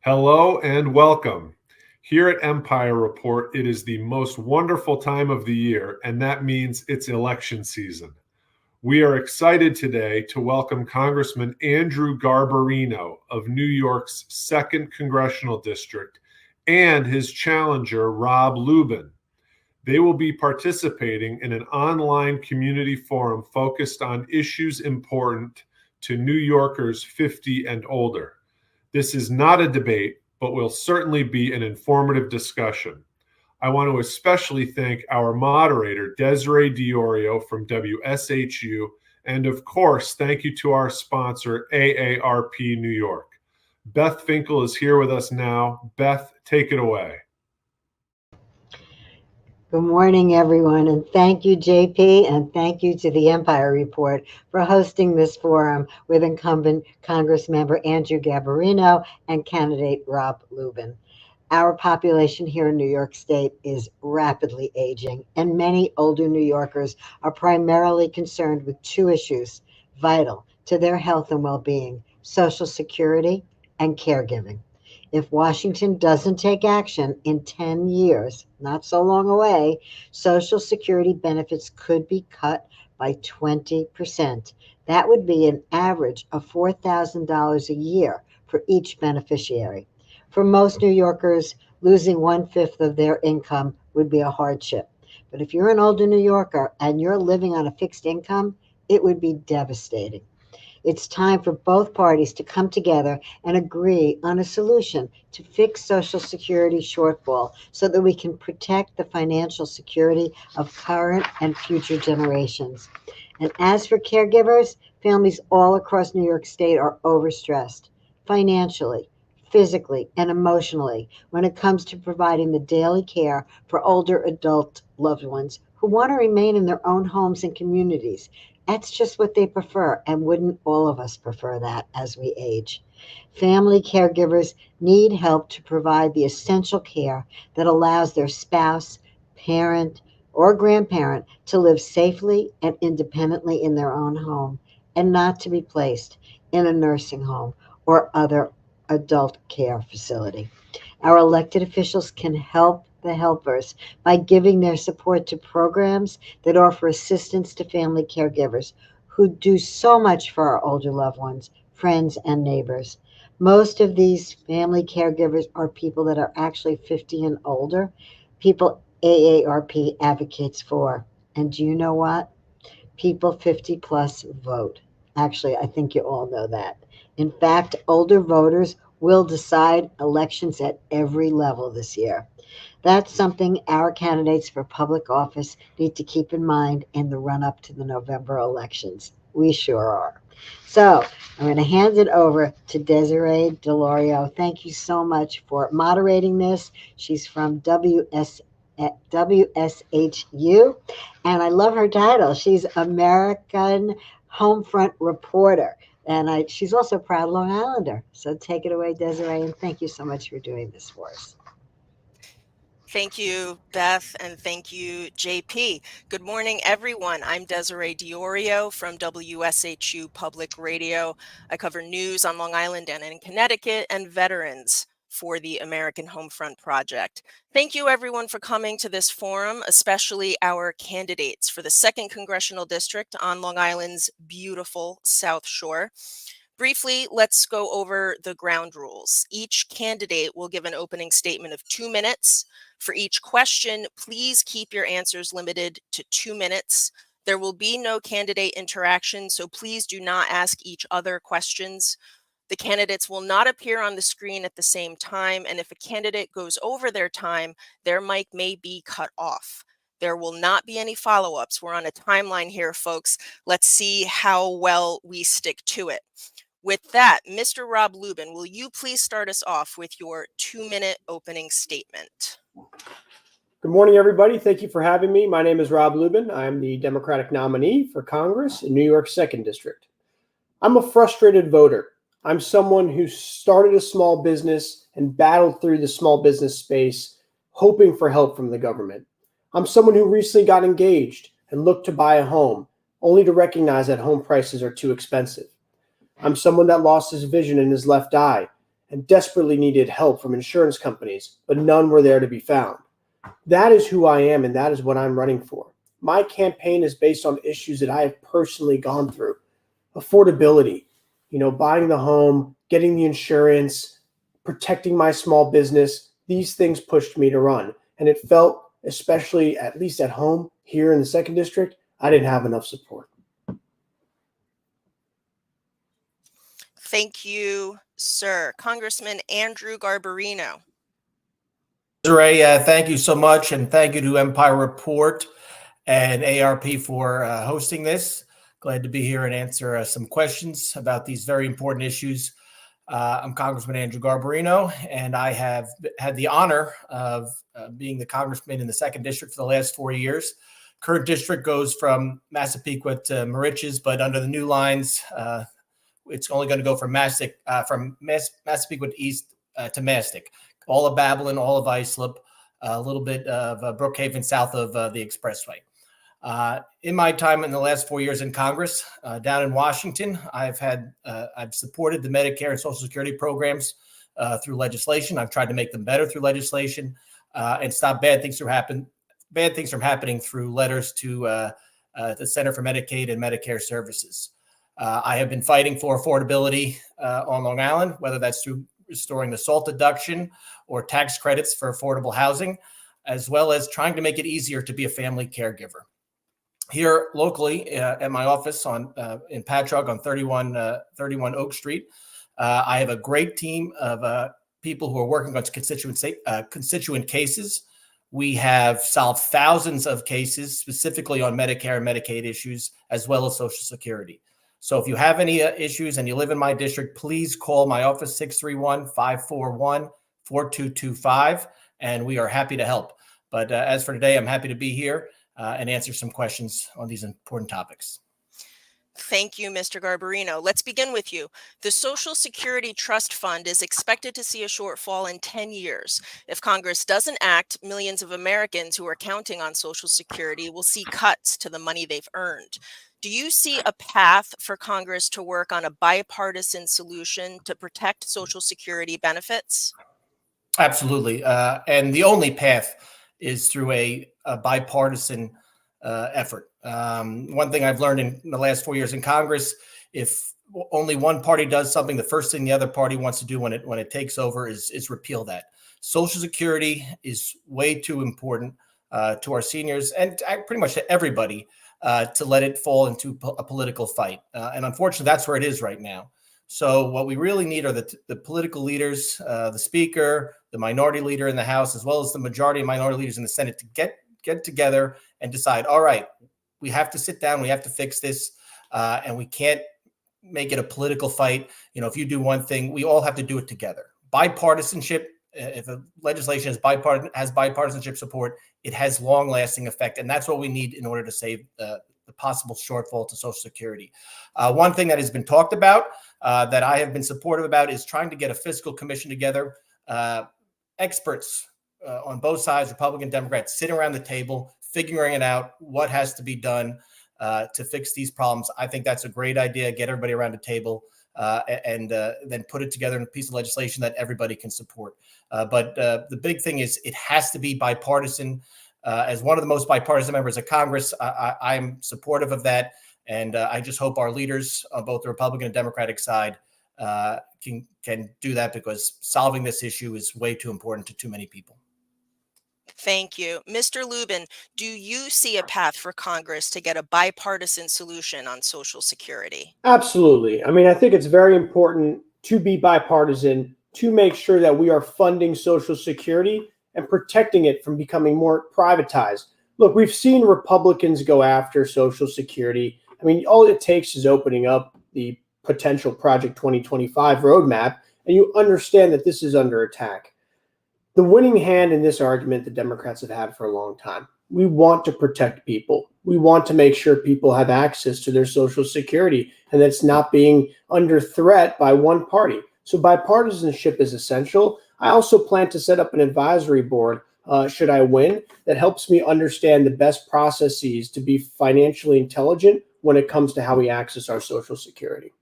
Hello and welcome. Here at Empire Report, it is the most wonderful time of the year, and that means it's election season. We are excited today to welcome Congressman Andrew Garbarino of New York's 2nd Congressional District and his challenger, Rob Lubin. They will be participating in an online community forum focused on issues important to New Yorkers 50 and older. This is not a debate, but will certainly be an informative discussion. I want to especially thank our moderator, Desiree from WSHU, and of course, thank you to our sponsor, AARP New York. Beth Finkel is here with us now. Beth, take it away. Good morning, everyone, and thank you, JP, and thank you to the Empire Report for hosting this forum with incumbent Congressmember Andrew Garbarino and candidate Rob Lubin. Our population here in New York State is rapidly aging, and many older New Yorkers are primarily concerned with two issues vital to their health and well-being: Social Security and caregiving. If Washington doesn't take action in 10 years, not so long away, Social Security benefits could be cut by 20%. That would be an average of $4,000 a year for each beneficiary. For most New Yorkers, losing 1/5 of their income would be a hardship. But if you're an older New Yorker and you're living on a fixed income, it would be devastating. It's time for both parties to come together and agree on a solution to fix Social Security shortfall so that we can protect the financial security of current and future generations. And as for caregivers, families all across New York State are overstressed financially, physically, and emotionally when it comes to providing the daily care for older adult loved ones who want to remain in their own homes and communities. That's just what they prefer, and wouldn't all of us prefer that as we age? Family caregivers need help to provide the essential care that allows their spouse, parent, or grandparent to live safely and independently in their own home and not to be placed in a nursing home or other adult care facility. Our elected officials can help the helpers by giving their support to programs that offer assistance to family caregivers who do so much for our older loved ones, friends, and neighbors. Most of these family caregivers are people that are actually 50 and older, people AARP advocates for. And do you know what? People 50 plus vote. Actually, I think you all know that. In fact, older voters will decide elections at every level this year. That's something our candidates for public office need to keep in mind in the run-up to the November elections. We sure are. So I'm going to hand it over to Desiree. Thank you so much for moderating this. She's from WSHU, and I love her title. She's American Homefront Reporter, and she's also a proud Long Islander. So take it away, Desiree, and thank you so much for doing this for us. Thank you, Beth, and thank you, JP. Good morning, everyone. I'm Desiree from WSHU Public Radio. I cover news on Long Island and in Connecticut and veterans for the American Homefront Project. Thank you, everyone, for coming to this forum, especially our candidates for the 2nd Congressional District on Long Island's beautiful South Shore. Briefly, let's go over the ground rules. Each candidate will give an opening statement of 2 minutes. For each question, please keep your answers limited to 2 minutes. There will be no candidate interaction, so please do not ask each other questions. The candidates will not appear on the screen at the same time, and if a candidate goes over their time, their mic may be cut off. There will not be any follow-ups. We're on a timeline here, folks. Let's see how well we stick to it. With that, Mr. Rob Lubin, will you please start us off with your 2-minute opening statement? Good morning, everybody. Thank you for having me. My name is Rob Lubin. I'm the Democratic nominee for Congress in New York's 2nd District. I'm a frustrated voter. I'm someone who started a small business and battled through the small business space, hoping for help from the government. I'm someone who recently got engaged and looked to buy a home, only to recognize that home prices are too expensive. I'm someone that lost his vision in his left eye and desperately needed help from insurance companies, but none were there to be found. That is who I am, and that is what I'm running for. My campaign is based on issues that I have personally gone through. Affordability, buying the home, getting the insurance, protecting my small business. These things pushed me to run. And it felt, especially at least at home here in the 2nd District, I didn't have enough support. Thank you, sir. Congressman Andrew Garbarino. Desiree, thank you so much, and thank you to Empire Report and ARP for hosting this. Glad to be here and answer some questions about these very important issues. I'm Congressman Andrew Garbarino, and I have had the honor of being the congressman in the 2nd District for the last 4 years. Current district goes from Massapequa to Moriches, but under the new lines, it's only going to go from Massapequa east to Mastic. All of Babylon, all of Islip, a little bit of Brookhaven south of the Expressway. In my time in the last 4 years in Congress, down in Washington, I've supported the Medicare and Social Security programs through legislation. I've tried to make them better through legislation and stop bad things from happening through letters to the Center for Medicaid and Medicare Services. I have been fighting for affordability on Long Island, whether that's through restoring the SALT deduction or tax credits for affordable housing, as well as trying to make it easier to be a family caregiver. Here locally at my office in Patchogue on 31 Oak Street, I have a great team of people who are working on constituent cases. We have solved thousands of cases specifically on Medicare and Medicaid issues, as well as Social Security. So if you have any issues and you live in my district, please call my office, 631-541-4225, and we are happy to help. But as for today, I'm happy to be here and answer some questions on these important topics. Thank you, Mr. Garbarino. Let's begin with you. The Social Security Trust Fund is expected to see a shortfall in 10 years. If Congress doesn't act, millions of Americans who are counting on Social Security will see cuts to the money they've earned. Do you see a path for Congress to work on a bipartisan solution to protect Social Security benefits? Absolutely. And the only path is through a bipartisan effort. One thing I've learned in the last 4 years in Congress, if only one party does something, the first thing the other party wants to do when it takes over is repeal that. Social Security is way too important to our seniors and pretty much to everybody to let it fall into a political fight. And unfortunately, that's where it is right now. So what we really need are the political leaders, the speaker, the minority leader in the House, as well as the majority and minority leaders in the Senate to get together and decide, all right, we have to sit down, we have to fix this, and we can't make it a political fight. If you do one thing, we all have to do it together. Bipartisanship, if a legislation has bipartisanship support, it has long-lasting effect, and that's what we need in order to save the possible shortfall to Social Security. One thing that has been talked about that I have been supportive about is trying to get a fiscal commission together, experts on both sides, Republican, Democrats, sitting around the table, figuring it out, what has to be done to fix these problems. I think that's a great idea. Get everybody around the table and then put it together in a piece of legislation that everybody can support. But the big thing is it has to be bipartisan. As one of the most bipartisan members of Congress, I'm supportive of that. And I just hope our leaders on both the Republican and Democratic side can do that, because solving this issue is way too important to too many people. Thank you. Mr. Lubin, do you see a path for Congress to get a bipartisan solution on Social Security? Absolutely. I think it's very important to be bipartisan to make sure that we are funding Social Security and protecting it from becoming more privatized. Look, we've seen Republicans go after Social Security. All it takes is opening up the potential Project 2025 roadmap, and you understand that this is under attack. The winning hand in this argument the Democrats have had for a long time. We want to protect people. We want to make sure people have access to their Social Security and that's not being under threat by one party. So bipartisanship is essential. I also plan to set up an advisory board, should I win, that helps me understand the best processes to be financially intelligent when it comes to how we access our Social Security.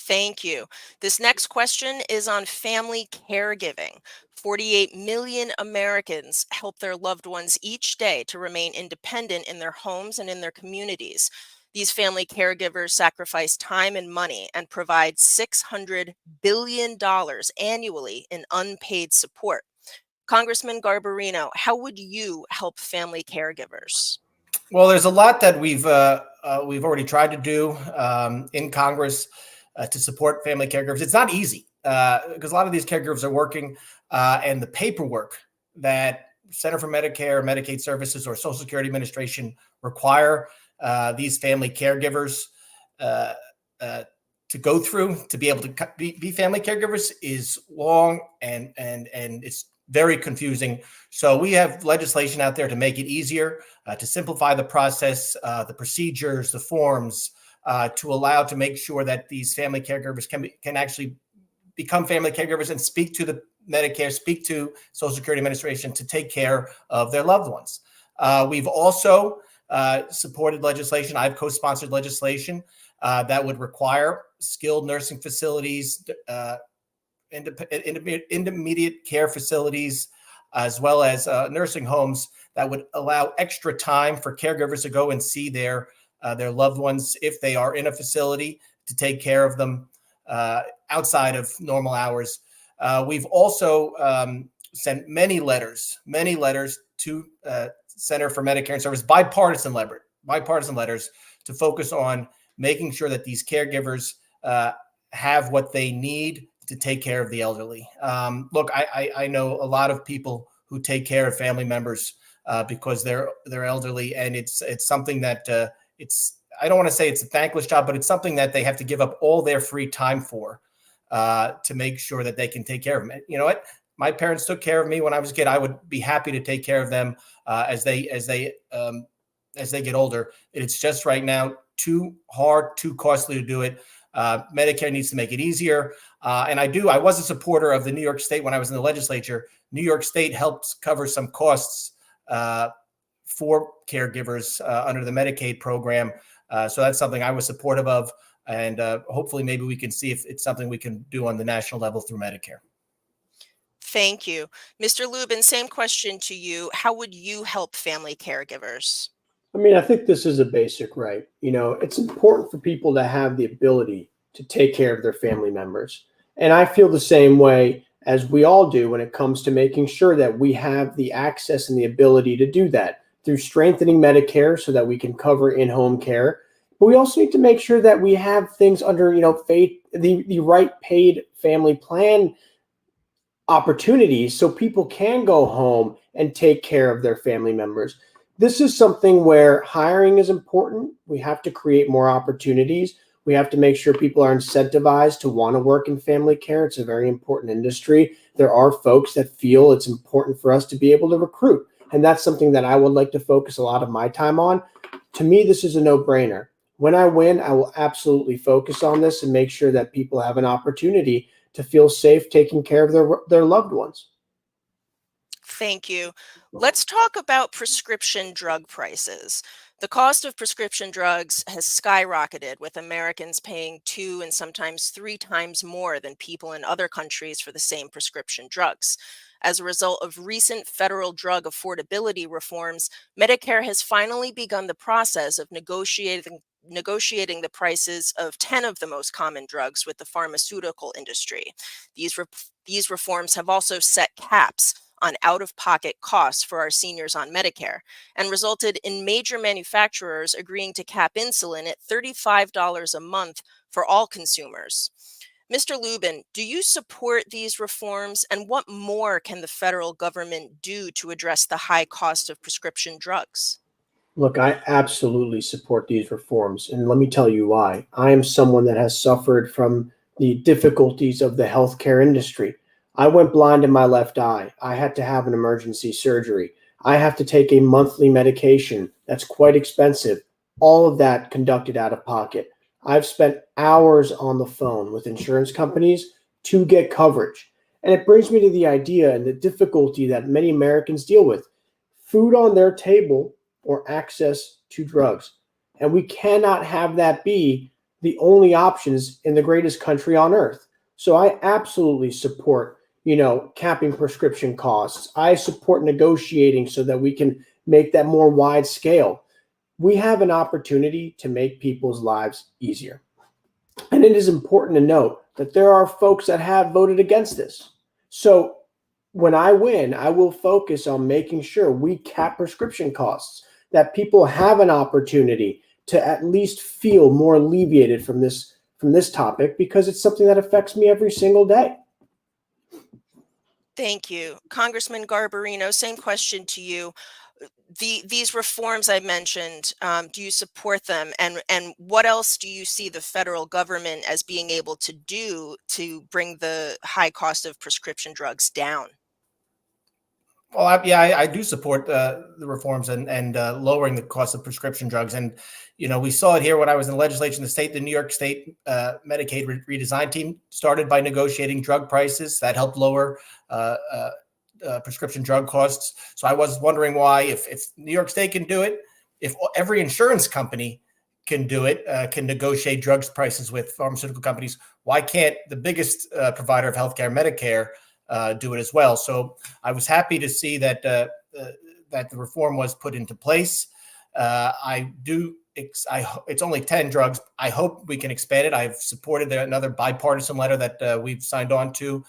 Thank you. This next question is on family caregiving. 48 million Americans help their loved ones each day to remain independent in their homes and in their communities. These family caregivers sacrifice time and money and provide $600 billion annually in unpaid support. Congressman Garbarino, how would you help family caregivers? Well, there's a lot that we've already tried to do in Congress to support family caregivers. It's not easy because a lot of these caregivers are working, and the paperwork that Center for Medicare, Medicaid Services, or Social Security Administration require these family caregivers to go through to be able to be family caregivers is long and it's very confusing. So we have legislation out there to make it easier, to simplify the process, the procedures, the forms, to allow to make sure that these family caregivers can actually become family caregivers and speak to the Medicare, speak to Social Security Administration to take care of their loved ones. We've also supported legislation. I've co-sponsored legislation that would require skilled nursing facilities, intermediate care facilities, as well as nursing homes that would allow extra time for caregivers to go and see their loved ones if they are in a facility to take care of them outside of normal hours. We've also sent many letters to Center for Medicare and Services, bipartisan letters to focus on making sure that these caregivers have what they need to take care of the elderly. Look, I know a lot of people who take care of family members because they're elderly, and it's something that I don't want to say it's a thankless job, but it's something that they have to give up all their free time for to make sure that they can take care of them. You know what? My parents took care of me when I was a kid. I would be happy to take care of them as they get older. It's just right now too hard, too costly to do it. Medicare needs to make it easier. And I was a supporter of the New York State when I was in the legislature. New York State helps cover some costs for caregivers under the Medicaid program. So that's something I was supportive of. And hopefully maybe we can see if it's something we can do on the national level through Medicare. Thank you. Mr. Lubin, same question to you. How would you help family caregivers? I mean, I think this is a basic right. You know, it's important for people to have the ability to take care of their family members. And I feel the same way as we all do when it comes to making sure that we have the access and the ability to do that through strengthening Medicare so that we can cover in-home care. But we also need to make sure that we have things under, the right paid family plan opportunities so people can go home and take care of their family members. This is something where hiring is important. We have to create more opportunities. We have to make sure people are incentivized to want to work in family care. It's a very important industry. There are folks that feel it's important for us to be able to recruit. And that's something that I would like to focus a lot of my time on. To me, this is a no-brainer. When I win, I will absolutely focus on this and make sure that people have an opportunity to feel safe taking care of their loved ones. Thank you. Let's talk about prescription drug prices. The cost of prescription drugs has skyrocketed, with Americans paying 2 and sometimes 3 times more than people in other countries for the same prescription drugs. As a result of recent federal drug affordability reforms, Medicare has finally begun the process of negotiating the prices of 10 of the most common drugs with the pharmaceutical industry. These reforms have also set caps on out-of-pocket costs for our seniors on Medicare and resulted in major manufacturers agreeing to cap insulin at $35 a month for all consumers. Mr. Lubin, do you support these reforms, and what more can the federal government do to address the high cost of prescription drugs? Look, I absolutely support these reforms, and let me tell you why. I am someone that has suffered from the difficulties of the healthcare industry. I went blind in my left eye. I had to have an emergency surgery. I have to take a monthly medication that's quite expensive. All of that conducted out of pocket. I've spent hours on the phone with insurance companies to get coverage. And it brings me to the idea and the difficulty that many Americans deal with: food on their table or access to drugs. And we cannot have that be the only options in the greatest country on earth. So I absolutely support, capping prescription costs. I support negotiating so that we can make that more wide scale. We have an opportunity to make people's lives easier. And it is important to note that there are folks that have voted against this. So when I win, I will focus on making sure we cap prescription costs, that people have an opportunity to at least feel more alleviated from this topic, because it's something that affects me every single day. Thank you. Congressman Garbarino, same question to you. These reforms I mentioned, do you support them? And what else do you see the federal government as being able to do to bring the high cost of prescription drugs down? Well, I do support the reforms and lowering the cost of prescription drugs. And, we saw it here when I was in the legislature in the state. The New York State Medicaid redesign team started by negotiating drug prices. That helped lower prescription drug costs. So I was wondering why, if New York State can do it, if every insurance company can do it, can negotiate drugs prices with pharmaceutical companies, why can't the biggest provider of healthcare, Medicare, do it as well? So I was happy to see that that the reform was put into place. It's only 10 drugs. I hope we can expand it. I've supported another bipartisan letter that we've signed on to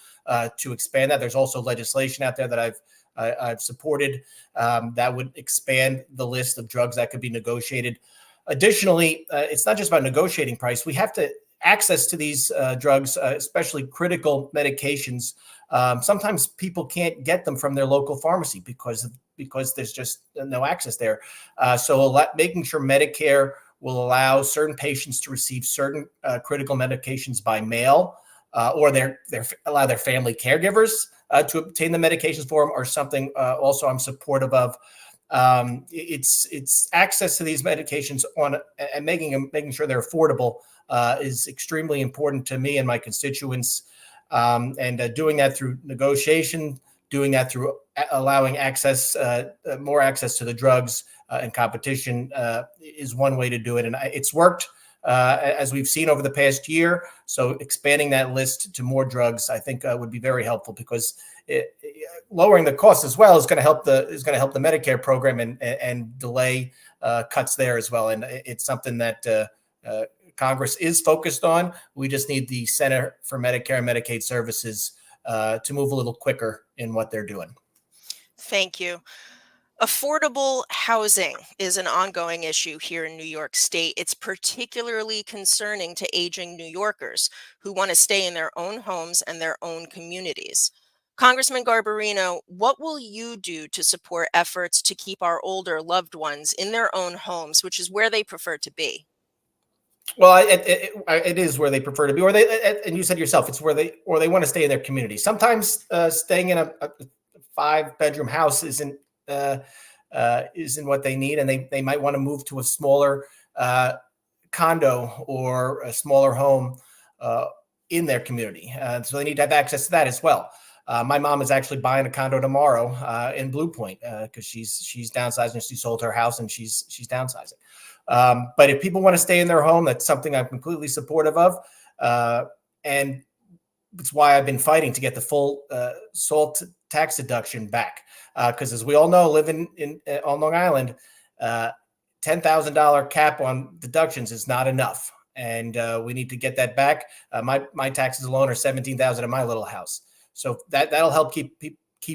expand that. There's also legislation out there that I've supported that would expand the list of drugs that could be negotiated. Additionally, it's not just about negotiating price. We have to access to these drugs, especially critical medications. Sometimes people can't get them from their local pharmacy because there's just no access there. So making sure Medicare will allow certain patients to receive certain critical medications by mail, or allow their family caregivers to obtain the medications for them, or something also I'm supportive of. It's access to these medications and making sure they're affordable is extremely important to me and my constituents. And doing that through negotiation, doing that through allowing more access to the drugs and competition is one way to do it. And it's worked as we've seen over the past year. So expanding that list to more drugs, I think would be very helpful, because lowering the cost as well is going to help the Medicare program and delay cuts there as well. And it's something that Congress is focused on. We just need the Center for Medicare and Medicaid Services to move a little quicker in what they're doing. Thank you. Affordable housing is an ongoing issue here in New York State. It's particularly concerning to aging New Yorkers who want to stay in their own homes and their own communities. Congressman Garbarino, what will you do to support efforts to keep our older loved ones in their own homes, which is where they prefer to be? Well, it is where they prefer to be, and you said yourself, it's where they want to stay in their community. Sometimes staying in a 5-bedroom house isn't what they need, and they might want to move to a smaller condo or a smaller home in their community. So they need to have access to that as well. My mom is actually buying a condo tomorrow in Blue Point because she's downsizing. She sold her house and she's downsizing. But if people want to stay in their home, that's something I'm completely supportive of. And it's why I've been fighting to get the full SALT tax deduction back. Because as we all know, living on Long Island, $10,000 cap on deductions is not enough. And we need to get that back. My taxes alone are $17,000 in my little house. So that'll help keep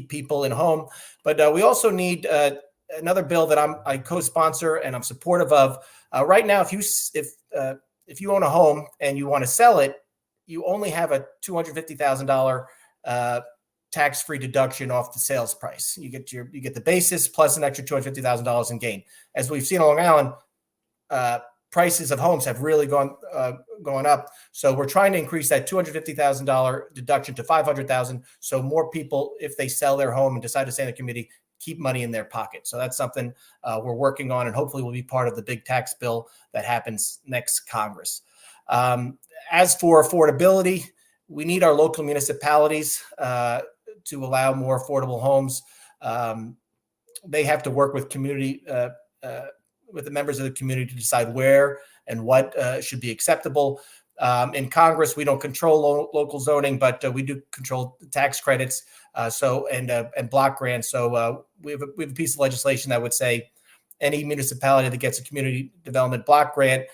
people in home. But we also need another bill that I co-sponsor and I'm supportive of. Right now, if you own a home and you want to sell it, you only have a $250,000 tax-free deduction off the sales price. You get the basis plus an extra $250,000 in gain. As we've seen on Long Island, prices of homes have really gone up. So we're trying to increase that $250,000 deduction to $500,000. So more people, if they sell their home and decide to stay in the community, keep money in their pocket. So that's something we're working on, and hopefully will be part of the big tax bill that happens next Congress. As for affordability, we need our local municipalities to allow more affordable homes. They have to work with community with the members of the community to decide where and what should be acceptable. In Congress, we don't control local zoning, but we do control tax credits, and block grants. So we have a piece of legislation that would say any municipality that gets a community development block grant,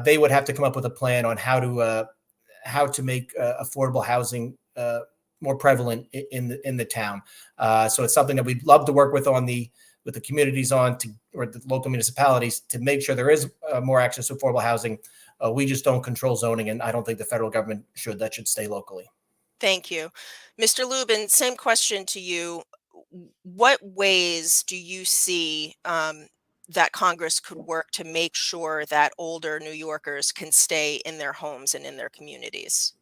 they would have to come up with a plan on how to make affordable housing more prevalent in the town. So it's something that we'd love to work with the communities or the local municipalities to make sure there is more access to affordable housing. We just don't control zoning, and I don't think the federal government should. That should stay locally. Thank you. Mr. Lubin, same question to you. What ways do you see that Congress could work to make sure that older New Yorkers can stay in their homes and in their communities?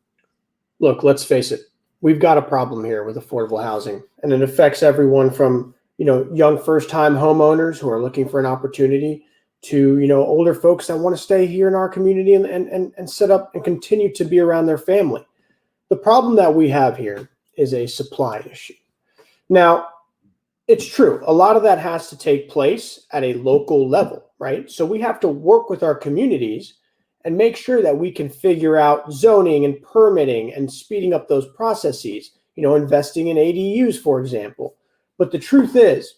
Look, let's face it. We've got a problem here with affordable housing, and it affects everyone from, young first-time homeowners who are looking for an opportunity to, older folks that want to stay here in our community and set up and continue to be around their family. The problem that we have here is a supply issue. Now, it's true. A lot of that has to take place at a local level, right? So we have to work with our communities and make sure that we can figure out zoning and permitting and speeding up those processes, investing in ADUs, for example. But the truth is,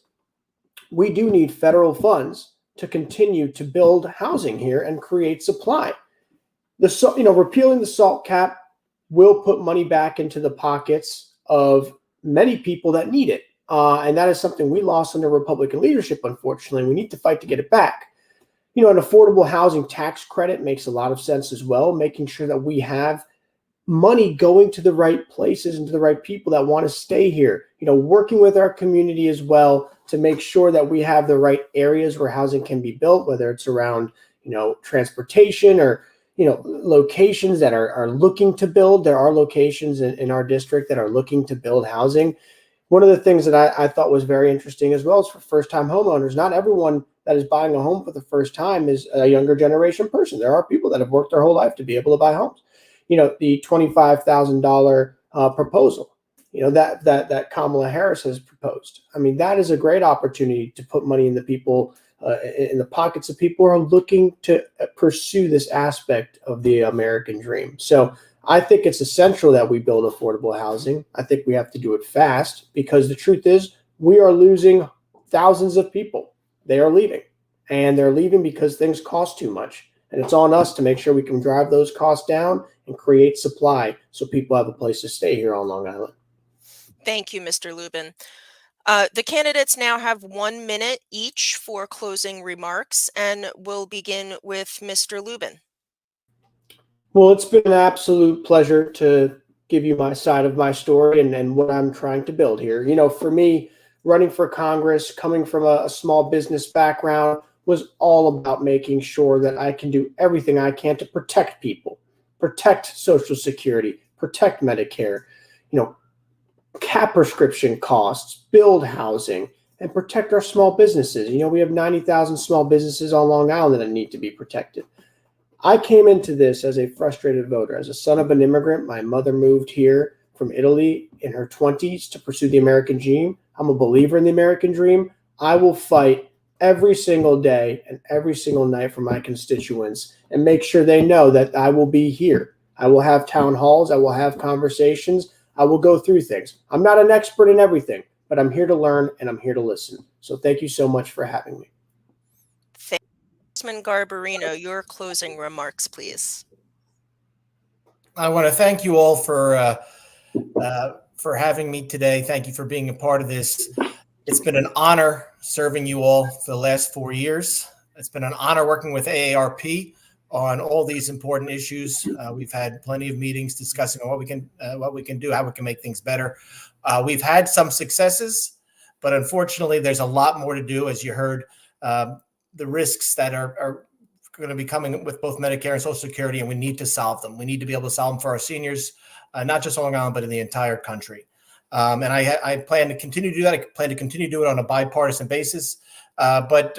we do need federal funds to continue to build housing here and create supply. Repealing the SALT cap will put money back into the pockets of many people that need it. And that is something we lost under Republican leadership, unfortunately. We need to fight to get it back. An affordable housing tax credit makes a lot of sense as well, making sure that we have money going to the right places and to the right people that want to stay here. Working with our community as well to make sure that we have the right areas where housing can be built, whether it's around, transportation or, locations that are looking to build. There are locations in our district that are looking to build housing. One of the things that I thought was very interesting as well is for first-time homeowners. Not everyone that is buying a home for the first time is a younger generation person. There are people that have worked their whole life to be able to buy homes. The $25,000 proposal, that Kamala Harris has proposed. I mean, that is a great opportunity to put money in the pockets of people who are looking to pursue this aspect of the American dream. So I think it's essential that we build affordable housing. I think we have to do it fast because the truth is we are losing thousands of people. They are leaving, and they're leaving because things cost too much. And it's on us to make sure we can drive those costs down and create supply so people have a place to stay here on Long Island. Thank you, Mr. Lubin. The candidates now have 1 minute each for closing remarks, and we'll begin with Mr. Lubin. Well, it's been an absolute pleasure to give you my side of my story and what I'm trying to build here. For me, running for Congress, coming from a small business background, was all about making sure that I can do everything I can to protect people, protect Social Security, protect Medicare, cap prescription costs, build housing, and protect our small businesses. We have 90,000 small businesses on Long Island that need to be protected. I came into this as a frustrated voter. As a son of an immigrant, my mother moved here from Italy in her 20s to pursue the American dream. I'm a believer in the American dream. I will fight every single day and every single night for my constituents and make sure they know that I will be here. I will have town halls. I will have conversations. I will go through things. I'm not an expert in everything, but I'm here to learn and I'm here to listen. So thank you so much for having me. Congressman Garbarino, your closing remarks, please. I want to thank you all for having me today. Thank you for being a part of this. It's been an honor serving you all for the last 4 years. It's been an honor working with AARP on all these important issues. We've had plenty of meetings discussing what we can do, how we can make things better. We've had some successes, but unfortunately, there's a lot more to do. As you heard, the risks that are going to be coming with both Medicare and Social Security, and we need to solve them. We need to be able to solve them for our seniors, not just on Long Island, but in the entire country. And I plan to continue to do that. I plan to continue to do it on a bipartisan basis. But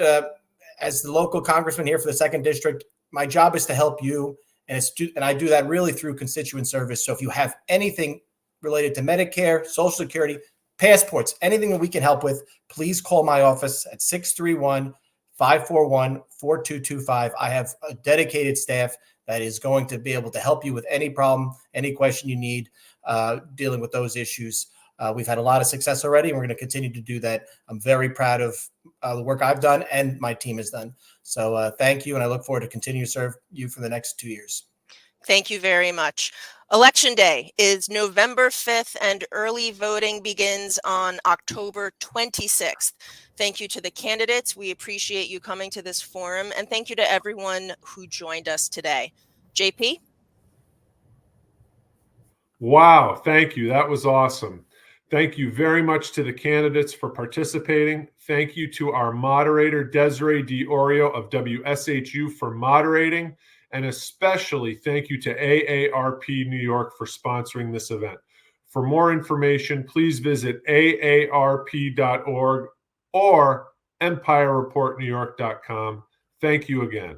as the local congressman here for the 2nd District, my job is to help you, and I do that really through constituent service. So if you have anything related to Medicare, Social Security, passports, anything that we can help with, please call my office at 541-4225. I have a dedicated staff that is going to be able to help you with any problem, any question you need dealing with those issues. We've had a lot of success already, and we're going to continue to do that. I'm very proud of the work I've done and my team has done. So thank you, and I look forward to continue to serve you for the next 2 years. Thank you very much. Election Day is November 5th, and early voting begins on October 26th. Thank you to the candidates. We appreciate you coming to this forum, and thank you to everyone who joined us today. JP? Wow, thank you. That was awesome. Thank you very much to the candidates for participating. Thank you to our moderator, Desiree DiOrio of WSHU, for moderating. And especially thank you to AARP New York for sponsoring this event. For more information, please visit aarp.org or empirereportnewyork.com. Thank you again.